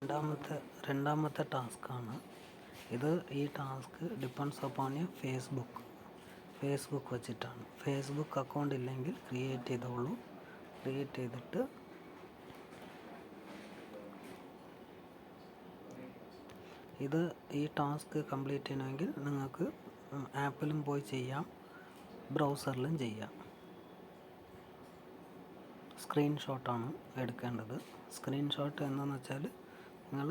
രണ്ടാമത്തെ ടാസ്ക്കാണ് ഇത്. ഈ task depends upon you Facebook വെച്ചിട്ടാണ്. ഫേസ്ബുക്ക് അക്കൗണ്ട് ഇല്ലെങ്കിൽ ക്രിയേറ്റ് ചെയ്തോളൂ. ക്രിയേറ്റ് ചെയ്തിട്ട് ഈ ടാസ്ക് കംപ്ലീറ്റ് ചെയ്യണമെങ്കിൽ നിങ്ങൾക്ക് ആപ്പിലും പോയി ചെയ്യാം, ബ്രൗസറിലും ചെയ്യാം. സ്ക്രീൻഷോട്ടാണ് എടുക്കേണ്ടത്. സ്ക്രീൻഷോട്ട് എന്താണെന്ന് വെച്ചാൽ നിങ്ങൾ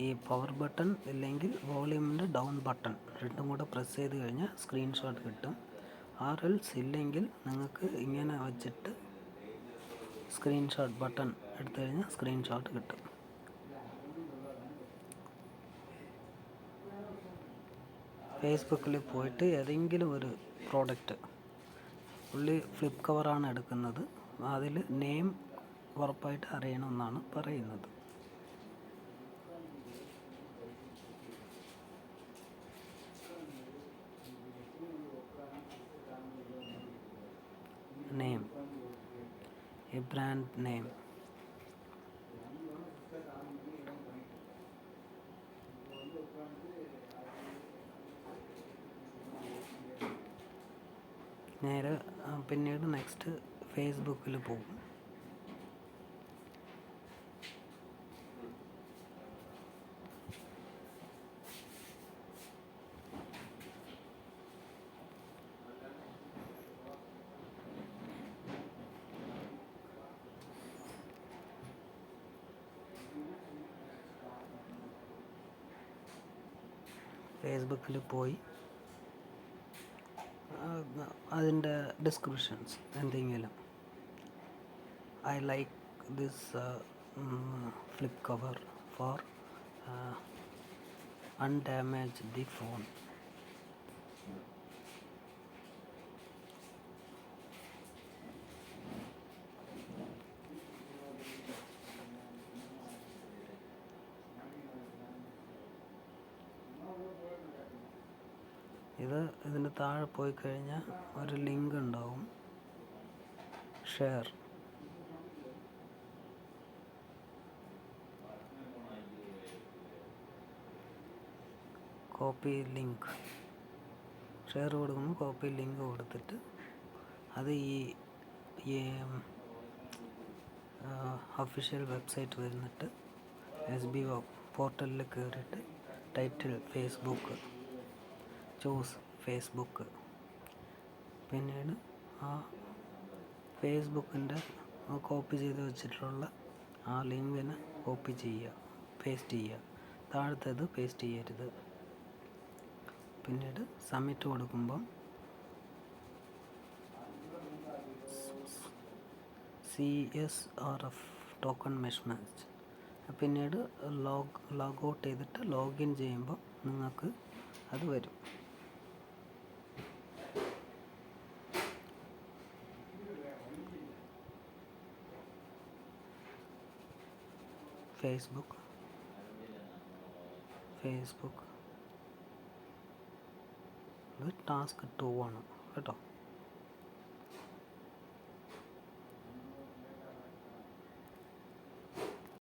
ഈ പവർ ബട്ടൺ ഇല്ലെങ്കിൽ വോളിയൂമിൻ്റെ ഡൗൺ ബട്ടൺ രണ്ടും കൂടെ പ്രസ് ചെയ്ത് കഴിഞ്ഞാൽ സ്ക്രീൻഷോട്ട് കിട്ടും. ആർഎൽസ് ഇല്ലെങ്കിൽ നിങ്ങൾക്ക് ഇങ്ങനെ വെച്ചിട്ട് സ്ക്രീൻഷോട്ട് ബട്ടൺ എടുത്തു കഴിഞ്ഞാൽ സ്ക്രീൻഷോട്ട് കിട്ടും. ഫേസ്ബുക്കിൽ പോയിട്ട് ഏതെങ്കിലും ഒരു പ്രോഡക്റ്റ്, പുള്ളി ഫ്ലിപ്പ് കവറാണ് എടുക്കുന്നത്, അതിൽ നെയിം ഉറപ്പായിട്ട് അറിയണമെന്നാണ് പറയുന്നത്. Name, a brand name. നേരെ പിന്നീട് നെക്സ്റ്റ് ഫേസ്ബുക്കിൽ പോകും. ഫേസ്ബുക്കിൽ പോയി അതിൻ്റെ ഡിസ്ക്രിപ്ഷൻസ് എന്തെങ്കിലും, I like this flip cover for undamage the phone. ഇതിന് താഴെ പോയി കഴിഞ്ഞാൽ ഒരു ലിങ്ക് ഉണ്ടാവും, ഷെയർ. കോപ്പി ലിങ്ക്, ഷെയർ കൊടുക്കുമ്പോൾ കോപ്പി ലിങ്ക് കൊടുത്തിട്ട് അത് ഈ ഒഫീഷ്യൽ വെബ്സൈറ്റ് വരുന്നിട്ട് SBO പോർട്ടലിൽ കയറിയിട്ട് ടൈറ്റിൽ ഫേസ്ബുക്ക്, ചൂസ് ഫേസ്ബുക്ക്. പിന്നീട് ആ ഫേസ്ബുക്കിൻ്റെ കോപ്പി ചെയ്ത് വെച്ചിട്ടുള്ള ആ ലിങ്കിനെ കോപ്പി ചെയ്യുക, പേസ്റ്റ് ചെയ്യുക. താഴത്തേത് പേസ്റ്റ് ചെയ്യരുത്. പിന്നീട് സബ്മിറ്റ് കൊടുക്കുമ്പം CSRF ടോക്കൺ മെഷർമെൻറ്റ്. പിന്നീട് ലോഗ് ഔട്ട് ചെയ്തിട്ട് ലോഗിൻ ചെയ്യുമ്പോൾ നിങ്ങൾക്ക് അത് വരും. ഫേസ്ബുക്ക് ഇത് ടാസ്ക് 2 ആണ് കേട്ടോ.